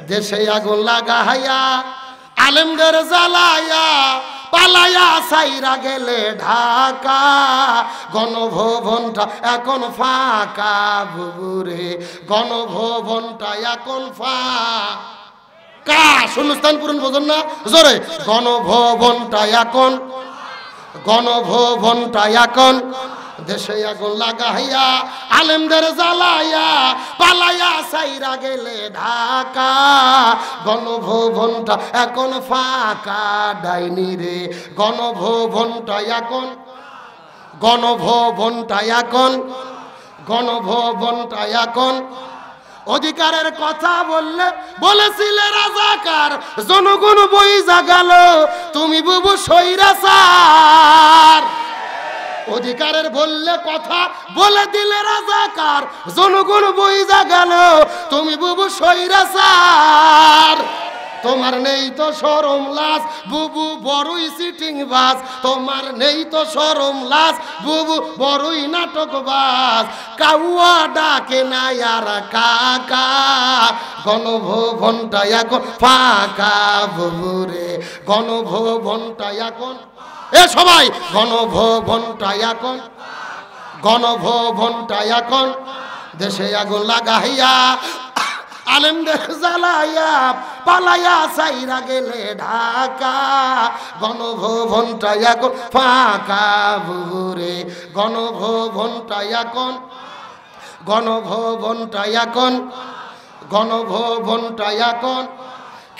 দেশে আগুন লাগাইয়া আলেমদের জ্বালাইয়া পালাইয়া সাইরা গেলে ঢাকা গণভবনটা এখন ফাঁকা বুবুরে গণভবনটা এখন ফাঁকা শূন্যস্থান পূরণ বোঝেন না জোরে গণভবনটা এখন দেশে আগুন লাগাইয়া আলেমদের জ্বালাইয়া পালাইয়া সাইরা গেলে ঢাকা গণভবনটা এখন ফাঁকা ডাইনি রে গণভবনটা এখন অধিকারের কথা বলেছিলে রাজাকার জনগণ বই জাগাল তুমি বুবু স্বৈরাচার অধিকারের বললে কথা বলে দিলে রাজাকার জনগণ বই জাগাল তুমি বুবু স্বৈরাচার তোমার নেই তো শরম লাজ বুবু বড়ই সিটিং বাজ তোমার নেই তো শরম লাজ বুবু বড়ই নাটকবাজ কাউয়া ডাকে না আর কাকা গণভবনটা এখন ফাঁকা বুবুরে গণভবনটা এখন এ সবাই গণভবনটা এখন দেশে আগুন লাগাইয়া আলেমদের জ্বালাইয়া পালাইয়া সাইরা গেলে ঢাকা গণভবনটা এখন ফাঁকা বুবুরে গণভবনটা এখন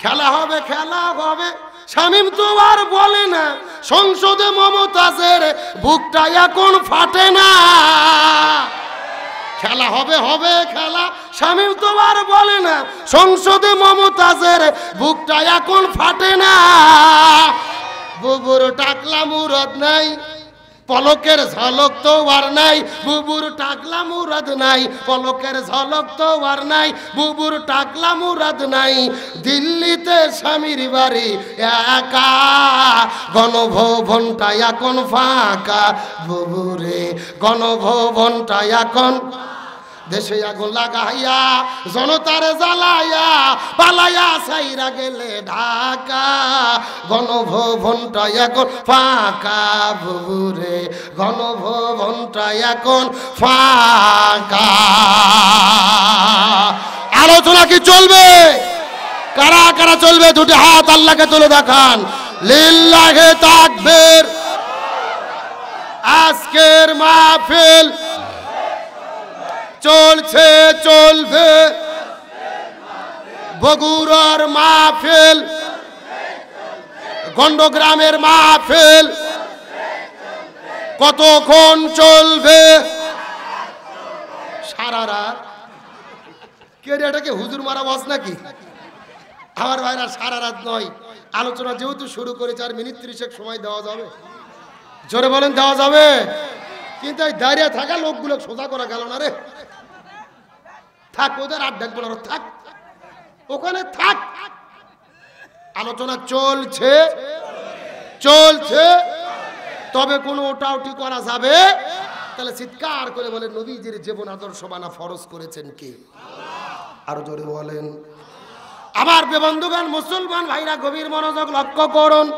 খেলা হবে শামীম তো আর বলে না সংসদে মমতাজের বুকটা এখন ফাটে না খেলা হবে খেলা শামীম তো আর বলে না সংসদে মমতাজের বুকটা এখন ফাটে না বুবুর টাকলা মুরাদ নাই পলকের ঝলক তো আর নাই বুবুর টাকলা মুরাদ নাই পলকের ঝলক তো আর নাই বুবুর টাকলা মুরাদ নাই দিল্লিতে স্বামীর বাড়ি একা গণভবনটা এখন ফাঁকা বুবুরে গণভবনটা এখন দেশে আগুন লাগাইয়া জনতার জ্বালাইয়া পালাইয়া সাইরা গেলে ঢাকা গণভবনটা এখন ফাঁকা বুবুরে গণভবনটা এখন ফাঁকা আলোচনা কি চলবে কারা কারা চলবে দুটি হাত আল্লাহকে তুলে দেখান লিল্লাহে তাকবীর আজকের মাহফিল চলবে বগুড়ার মাহফিল গন্ডগ্রামের মাহফিল কতক্ষণ চলবে সারা রাত কে এটাকে হুজুর মারা বাস নাকি আমার ভাইরা সারা রাত নয় আলোচনা যেহেতু শুরু করে 4 মিনিট 30 সময় দেওয়া যাবে জোরে বলেন দেওয়া যাবে কিন্তু এই দাঁড়িয়ে থাকা লোকগুলো সোজা করা গেল না রে থাক ওদের আর দেখবো না থাক ওখানে থাক আলোচনা চলছে তবে কোনো ওটাউটি করা যাবে তাহলে চিৎকার করে বলে নবীজির জীবন আদর্শ বানা ফরজ করেছেন কে আরো জোরে বলেন আমার বন্ধুগণ মুসলমান ভাইরা গভীর মনোযোগ লক্ষ্য করুন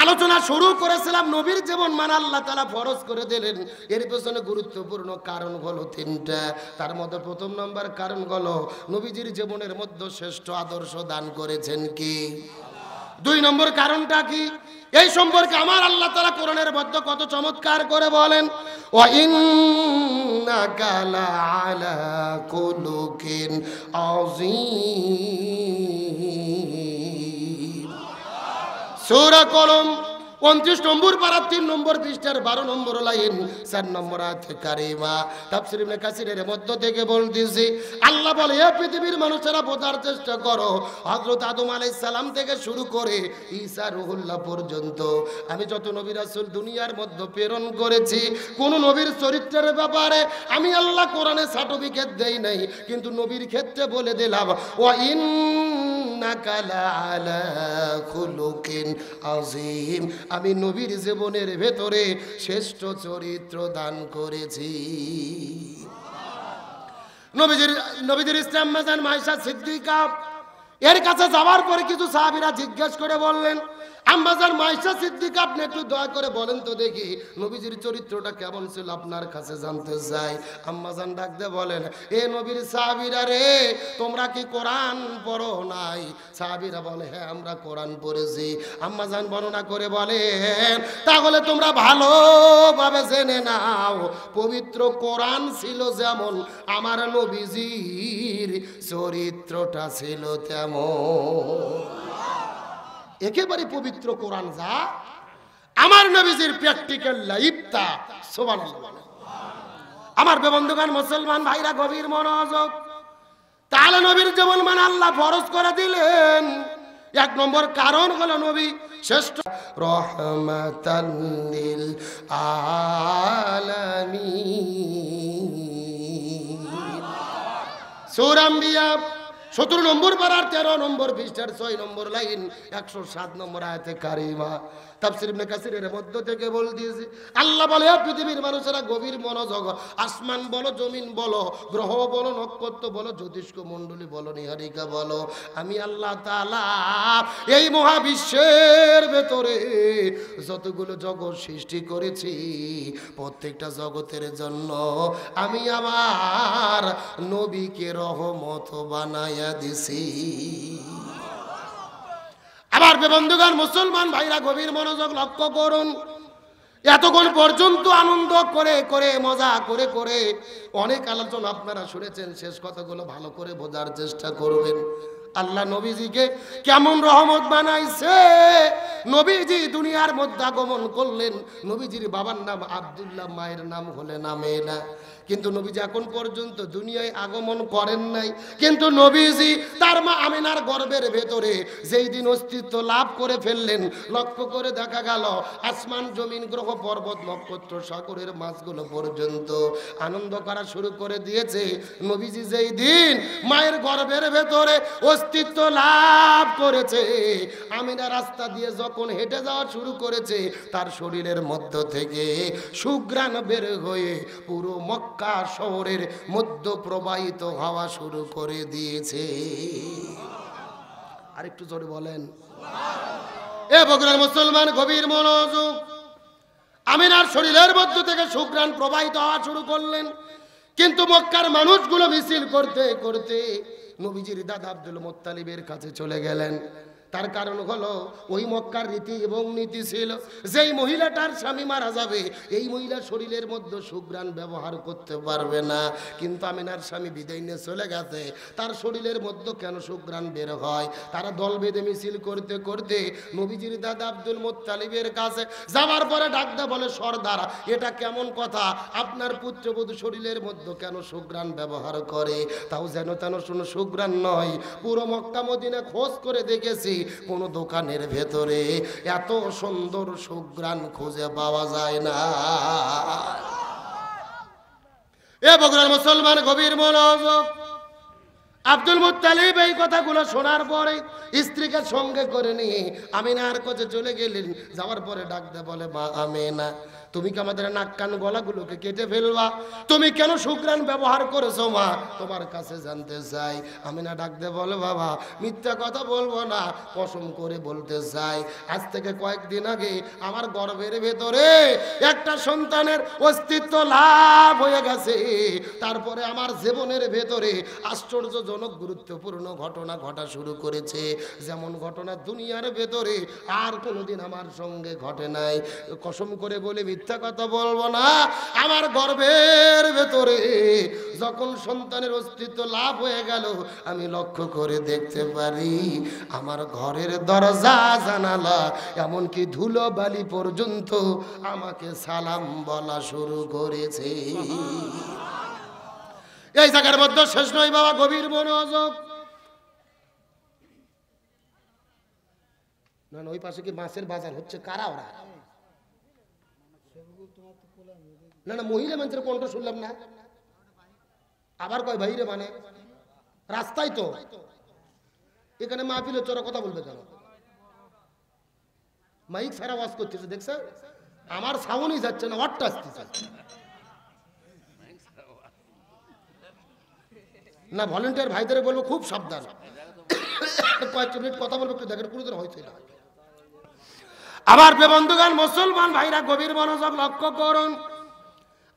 আলোচনা শুরু করেছিলাম নবীর জীবন মানা আল্লাহ তাআলা ফরজ করে দিলেন এর পেছনে গুরুত্বপূর্ণ কারণ হলো 3টা তার মধ্যে প্রথম নম্বর কারণ হলো নবীজির জীবনের মধ্যে শ্রেষ্ঠ আদর্শ দান করেছেন কি 2 নম্বর কারণটা কি এই সম্পর্কে আমার আল্লাহ তাআলা কোরআনের মধ্যে কত চমৎকার করে বলেন ওয়া ইন্নাকা লাআলা কুলুকিন আযীম সূরা কলম 29 নম্বর পারা 3 নম্বর পৃষ্ঠার 12 নম্বর লাইন 4 নম্বর আয়াত কারিমা তাফসীর ইবনে কাসিরের মধ্য থেকে বলতেছি আল্লাহ বলে হে পৃথিবীর মানুষেরা বোঝার চেষ্টা করো হযরত আদম আলাইহিস সালাম থেকে শুরু করে ঈসা রূহুল্লাহ পর্যন্ত আমি যত নবী রাসূল দুনিয়ার মধ্যে প্রেরণ করেছি কোন নবীর চরিত্রের ব্যাপারে আমি আল্লাহ কোরআনে সার্টিফিকেট দেই নাই কিন্তু নবীর ক্ষেত্রে বলে দিলাম ওয়া ইন্নাকা লাআলা খুলুকিন আযীম আমি নবীর জীবনের ভেতরে শ্রেষ্ঠ চরিত্র দান করেছি নবীজির ইসলাম মাজান মাইশা সিদ্দিকা এর কাছে যাওয়ার পরে কিছু সাহাবীরা জিজ্ঞেস করে বললেন, আম্মাজান মাইশা সিদ্দিকা, আপনি একটু দয়া করে বলেন তো দেখি নবীজির চরিত্রটা কেমন ছিল, আপনার কাছে জানতে চাই। আম্মাজান ডাক দিয়ে বলেন, এ নবীর সাহাবীরা রে, তোমরা কি কোরআন পড়ো নাই? সাহাবীরা বলে, হ্যাঁ আমরা কোরআন পড়েছি। আম্মাজান বর্ণনা করে বলেন, তাহলে তোমরা ভালোভাবে জেনে নাও, পবিত্র কোরআন ছিল যেমন, আমার নবীজির চরিত্রটা ছিল তেমন। একেবারে পবিত্র কোরআন যা, আমার নবীজির প্র্যাকটিক্যাল লাইফটা। সুবহানাল্লাহ। আমার বন্ধুগণ, মুসলমান ভাইরা, গভীর মনোযোগ। তাহলে নবীর জীবন মানে আল্লাহ ফরজ করে দিলেন। এক নম্বর কারণ হলো নবী শ্রেষ্ঠ রহমাতাল লিল আলামিন। সূরা আম্বিয়া 17 নম্বর পারার 13 নম্বর পৃষ্ঠার 6 নম্বর লাইন 107 নম্বর আয়াতে কারিমা। তাফসীর ইবনে কাসিরের মধ্য থেকে বলে দিয়েছে, আল্লাহ বলে, পৃথিবীর মানুষেরা গভীর মনোযোগ, আসমান বলো, জমিন বলো, গ্রহ বলো, নক্ষত্র বলো, জ্যোতিষ্ক মণ্ডলী বলো, নিহারিকা বলো, আমি আল্লাহ তাআলা এই মহাবিশ্বের ভেতরে যতগুলো জগৎ সৃষ্টি করেছি, প্রত্যেকটা জগতের জন্য আমি আমার নবীকে রহমত বানায়া দিছি। আবার বন্ধুগণ, মুসলমান ভাইরা, গভীর মনোযোগ লক্ষ্য করুন। এতক্ষণ পর্যন্ত আনন্দ করে করে, মজা করে করে অনেক আলোচনা আপনারা শুনেছেন। শেষ কথাগুলো ভালো করে বোঝার চেষ্টা করবেন। আল্লাহ নবীজিকে কেমন রহমত বানাইছে। নবীজি দুনিয়ার মধ্যে আগমন করলেন। নবীজির বাবার নাম আব্দুল্লাহ, মায়ের নাম হলেন আমেনা। কিন্তু নবীজি এখন পর্যন্ত দুনিয়ায় আগমন করেন নাই। কিন্তু নবীজি তার মা আমেনার গর্ভের ভেতরে যেই দিন অস্তিত্ব লাভ করে ফেললেন, লক্ষ্য করে দেখা গেল আসমান, জমিন, গ্রহ, পর্বত, নক্ষত্র, সাগরের মাছগুলো পর্যন্ত আনন্দ করা শুরু করে দিয়েছে। নবীজি যেই দিন মায়ের গর্ভের ভেতরে অস্তিত্ব লাভ করেছে, আমিনা রাস্তা দিয়ে যখন হেঁটে যাওয়া শুরু করেছে, তার শরীরের মধ্য থেকে সুঘ্রাণ বের হয়ে পুরো মক্কা শহরের মধ্য প্রবাহিত হওয়া শুরু করে দিয়েছে। আরেকটু জোরে বলেন। এ বগুড়ার মুসলমান, গভীর মনোযোগ। আমিনার শরীরের মধ্য থেকে সুঘ্রাণ প্রবাহিত হওয়া শুরু করলেন। কিন্তু মক্কার মানুষগুলো মিছিল করতে করতে নবীজির দাদা আব্দুল মুত্তালিবের কাছে চলে গেলেন। তার কারণ হলো ওই মক্কার রীতি এবং নীতি ছিল, যেই মহিলাটার স্বামী মারা যাবে, এই মহিলার শরীরের মধ্যে সুঘ্রাণ ব্যবহার করতে পারবে না। কিন্তু আমিনার স্বামী বিদায় নিয়ে চলে গেছে, তার শরীরের মধ্যে কেন সুঘ্রাণ বের হয়? তারা দল বেঁধে মিছিল করতে করতে নবীজির দাদা আব্দুল মুত্তালিবের কাছে যাওয়ার পরে ডাকদা বলে, সর্দার, এটা কেমন কথা? আপনার পুত্রবধূ শরীরের মধ্যে কেন সুঘ্রাণ ব্যবহার করে? তাও যেন তেন শুনো সুঘ্রাণ নয়। পুরো মক্কা মদিনা খোঁজ করে দেখেছি, কোন দোকানের ভেতরে এত সুন্দর সুঘ্রাণ খুঁজে পাওয়া যায় না। এ বগুড়ার মুসলমান, গভীর মনোযোগ। আব্দুল মুত্তালিব এই কথাগুলো শোনার পরে স্ত্রীকে সঙ্গে করে নিয়ে আমিনার কাছে চলে গেলেন। যাওয়ার পরে ডাক দে বলে, মা আমিনা, তুমি কি আমাদের নাক কান গলাগুলোকে কেটে ফেলবা? তুমি কেন সুঘ্রাণ ব্যবহার করেছো মা? তোমার কাছে জানতে চাই। আমিনা ডাক দে বলে, বাবা মিথ্যা কথা বলবো না, কসম করে বলতে চাই, আজ থেকে কয়েকদিন আগে আমার গর্ভের ভেতরে একটা সন্তানের অস্তিত্ব লাভ হয়ে গেছে। তারপরে আমার জীবনের ভেতরে আশ্চর্যজনক গুরুত্বপূর্ণ ঘটনা ঘটা শুরু করেছে, যেমন ঘটনা দুনিয়ার ভেতরে আর কোনোদিন আমার সঙ্গে ঘটে নাই। কসম করে বলে মিথ্যা কথা বলবো না, আমার গর্ভের ভেতরে যখন সন্তানের অস্তিত্ব লাভ হয়ে গেল, আমি লক্ষ্য করে দেখতে পারি আমার ঘরের দরজা জানালা এমনকি ধুলো বালি পর্যন্ত আমাকে সালাম বলা শুরু করেছে। এই জায়গার মধ্যে শেষ নয় বাবা, গভীর মনোযোগ। না ওই পাশে কি মাছের বাজার হচ্ছে? কারা ওরা? না না, মহিলা মানুষের কণ্ঠ শুনলাম না। আবার কয় ভাই রে, মানে রাস্তায় তো এখানে মাহফিল হচ্ছে, ওরা কথা বলবে কেন? মাইক সারা ওয়াজ করতেছে, দেখছে আমার সাউন্ডই যাচ্ছে না, ওয়াটটা আসতেছে না। ভলেন্টিয়ার ভাইদের বলবো খুব সাবধান। কয়েকটা মিনিট কথা বলবো, একটু দেখেন কোনোদিন হয়েছে না। আবার বন্ধুগণ মুসলমান ভাইরা গভীর মনোযোগ লক্ষ্য করুন।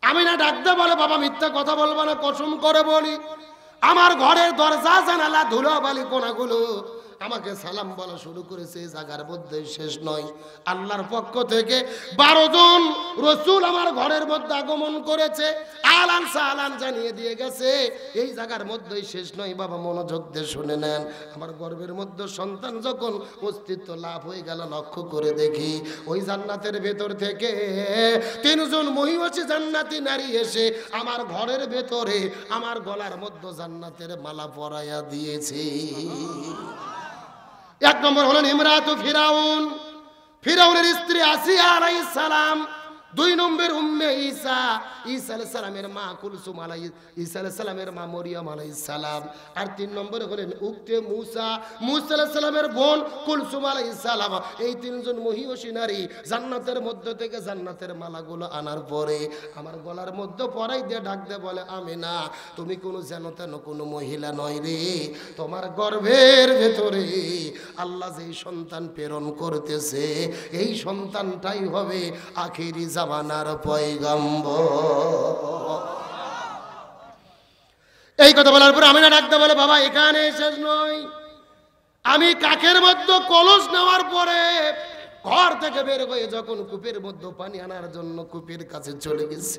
আমি না ডাকতে বলে বাবা মিথ্যা কথা বলবো না, কসম করে বলি আমার ঘরের দরজা জানালা ধুলোবালি কোনাগুলো আমাকে সালাম বলা শুরু করেছে। এই জায়গার মধ্যে শেষ নয়, আল্লাহর পক্ষ থেকে 12 জন রাসূল আমার ঘরের মধ্যে আগমন করেছে, আলান সালান জানিয়ে দিয়ে গেছে। এই জায়গার মধ্যেই শেষ নয় বাবা, মনোযোগ দিয়ে শুনে নেন। আমার গর্ভের মধ্যে সন্তান যখন অস্তিত্ব লাভ হয়ে গেল, লক্ষ্য করে দেখি ওই জান্নাতের ভেতর থেকে 3 জন মহিষী জান্নাতি নারী এসে আমার ঘরের ভেতরে আমার গলার মধ্যে জান্নাতের মালা পরাইয়া দিয়েছে। এক নম্বর হলেন ইমরাতু ফিরাউন, ফিরাউনের স্ত্রী আসিয়া আলাইহিস সালাম। 2 নম্বর উম্মে ঈসা, ঈসা আলাইহিস সালামের মা কুলসুম ঈসা আলাইহিস সালামের মা মরিয়ম আলাইহিস সালাম। আর 3 নম্বরে হলেন উক্তে মুসা, মুসা আলাইহিস সালামের বোন কুলসুম আলাইহিস সালাম। এই 3 জন মহিষী নারী জান্নাতের মধ্য থেকে জান্নাতের মালাগুলো আনার পরে আমার গলার মধ্যে পরাই দিয়ে ডাক দিয়ে বলে, আমিনা তুমি কোনো যেন তেন কোনো মহিলা নয় রে, তোমার গর্ভের ভেতরে আল্লাহ যেই সন্তান প্রেরণ করতেছে এই সন্তানটাই হবে আখিরি জামানার পয়গম্বর। এই কথা বলার পর আমিনা ডাকতে বলে, বাবা এখানে শেষ নয়, আমি কাকের মধ্যে কলস নেওয়ার পরে ঘর থেকে বের হয়ে যখন কূপের মধ্যে পানি আনার জন্য কূপের কাছে চলে গেছি,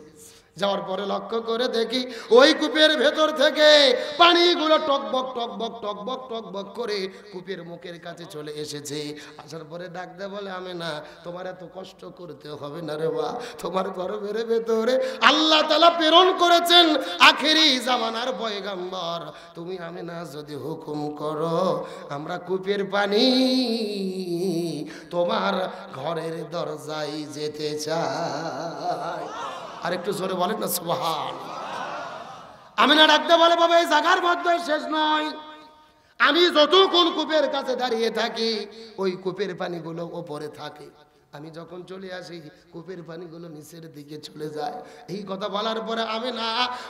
যাওয়ার পরে লক্ষ্য করে দেখি ওই কূপের ভেতর থেকে পানিগুলো টকবক টকবক টকবক টকবক করে কূপের মুখের কাছে চলে এসেছে। আসার পরে ডাক দে বলে, আমি না তোমার এত কষ্ট করতে হবে না রে বা, তোমার গর্ভের ভেতরে আল্লাহ তাআলা প্রেরণ করেছেন আখেরি জামানার পয়গম্বর। তুমি আমি না যদি হুকুম করো আমরা কূপের পানি তোমার ঘরের দরজায় যেতে চাই। আর একটু জোরে বলেন না সুবহানাল্লাহ। আমিনা ডাকতে বলে, বাবা এই জায়গার মধ্যে শেষ নয়, আমি যতক্ষণ কূপের কাছে দাঁড়িয়ে থাকি ওই কূপের পানিগুলো ওপরে থাকে, আমি যখন চলে আসি কূপের পানিগুলো নিচের দিকে চলে যায়। এই কথা বলার পরে আমিনা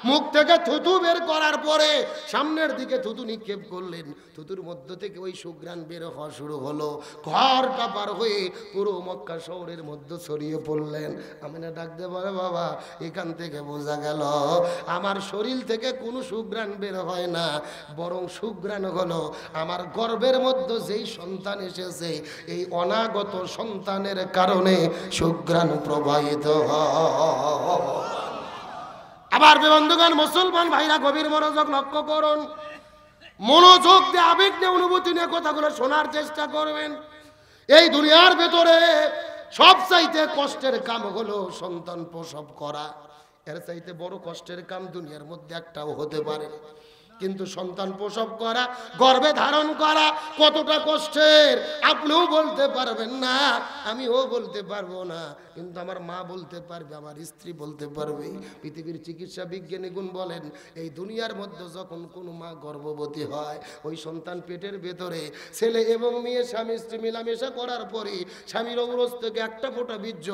মুখ থেকে থুতু বের করার পরে সামনের দিকে থুতু নিক্ষেপ করলেন, থুতুর মধ্য থেকে ওই সুঘ্রাণ বের হওয়া শুরু হলো, ঘরটা পার হয়ে পুরো মক্কা শহরের মধ্যে ছড়িয়ে পড়লেন। আমিনা ডাক দিয়ে বলে, বাবা এখান থেকে বোঝা গেল আমার শরীর থেকে কোনো সুঘ্রাণ বের হয় না, বরং সুঘ্রাণ হলো আমার গর্ভের মধ্যে যেই সন্তান এসেছে এই অনাগত সন্তানের কারণে সুঘ্রাণ প্রবাহিত হয়। আবার বন্ধুগণ মুসলমান ভাইরা গভীর মনোযোগ লক্ষ্য করুন, মনোযোগ দিয়ে আবেগ নিয়ে অনুভূতি নিয়ে কথাগুলো শোনার চেষ্টা করবেন। এই দুনিয়ার ভেতরে সবচাইতে কষ্টের কাম হলো সন্তান প্রসব করা, এর চাইতে বড় কষ্টের কাম দুনিয়ার মধ্যে একটাও হতে পারে। কিন্তু সন্তান প্রসব করা, গর্ভে ধারণ করা কতটা কষ্টের আপনিও বলতে পারবেন না, আমিও বলতে পারবো না, কিন্তু আমার মা বলতে পারবে, আমার স্ত্রী বলতে পারবে। পৃথিবীর চিকিৎসা বিজ্ঞানীগুণ বলেন এই দুনিয়ার মধ্যে যখন কোনো মা গর্ভবতী হয় ওই সন্তান পেটের ভেতরে ছেলে এবং মেয়ে স্বামী স্ত্রী মেলামেশা করার পরে স্বামীর অঙ্গজ থেকে একটা ফোঁটা বীর্য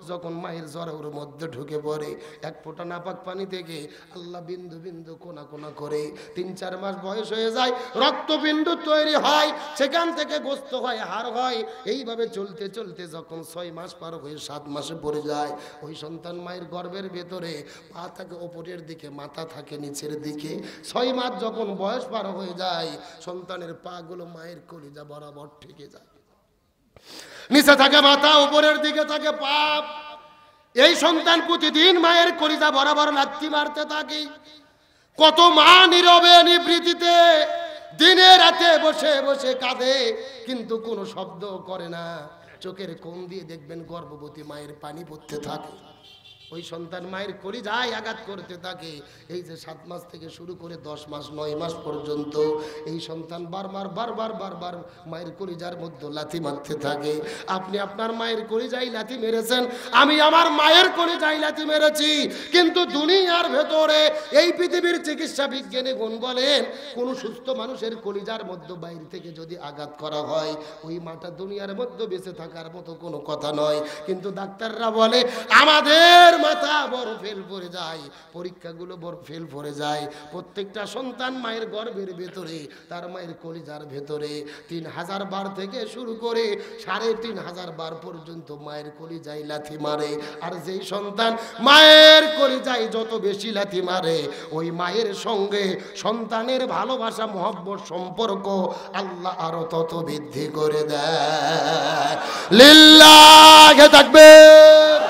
যখন মায়ের জরায়ুর মধ্যে ঢুকে পড়ে, এক ফোঁটা নাপাক পানি থেকে আল্লাহ বিন্দু বিন্দু কোনা কোনা করে 3-4 মাস বয়স হয়ে যায়, রক্তবিন্দু তৈরি হয়, সেখান থেকে গোস্ত হয়, হাড় হয়, এইভাবে চলতে চলতে যখন 6 মাস পার হয়ে 7 মাসে পড়ে যায় ওই সন্তান মায়ের গর্ভের ভেতরে পা থাকে ওপরের দিকে, মাথা থাকে নিচের দিকে। 6 মাস যখন বয়স পার হয়ে যায় সন্তানের পা গুলো মায়ের কলিজা বরাবর ঠেকে যায়, নিচে থাকে মাথা, উপরের দিকে থাকে পা। এই সন্তান প্রতিদিন মায়ের কলিজা বরাবর লাথি মারতে থাকে। কত মা নীরবে নিভৃতিতে দিনে রাতে বসে বসে কাঁদে, কিন্তু কোনো শব্দ করে না। চোখের কোণ দিয়ে দেখবেন গর্ভবতী মায়ের পানি পড়তে থাকে। ওই সন্তান মায়ের কলিজায় আঘাত করতে থাকে। এই যে 7 মাস থেকে শুরু করে 10 মাস 9 মাস পর্যন্ত এই সন্তান বারবার বারবার বারবার মায়ের কলিজার মধ্যে লাথি মারতে থাকে। আপনি আপনার মায়ের কলিজায় লাথি মেরেছেন, আমি আমার মায়ের কলিজায় লাথি মেরেছি, কিন্তু দুনিয়ার ভেতরে এই পৃথিবীর চিকিৎসা বিজ্ঞানী গুণ বলেন কোন সুস্থ মানুষের কলিজার মধ্যে বাইরে থেকে যদি আঘাত করা হয় ওই মাটা দুনিয়ার মধ্যে বেঁচে থাকার মতো কোনো কথা নয়। কিন্তু ডাক্তাররা বলে আমাদের মাথা বড় ফেল পড়ে যায়, পরীক্ষাগুলো বড় ফেল পড়ে যায়। প্রত্যেকটা সন্তান মায়ের গর্ভের ভেতরে, তার মায়ের কলিজার ভেতরে 3000 বার থেকে শুরু করে 3500 বার পর্যন্ত মায়ের কলিজায় লাথি মারে। আর যেই সন্তান মায়ের কলিজায় যত বেশি লাথি মারে, ওই মায়ের সঙ্গে সন্তানের ভালোবাসা মহব্বত সম্পর্ক আল্লাহ আরো তত বৃদ্ধি করে দেয়। লিল্লাহি তাকবীর।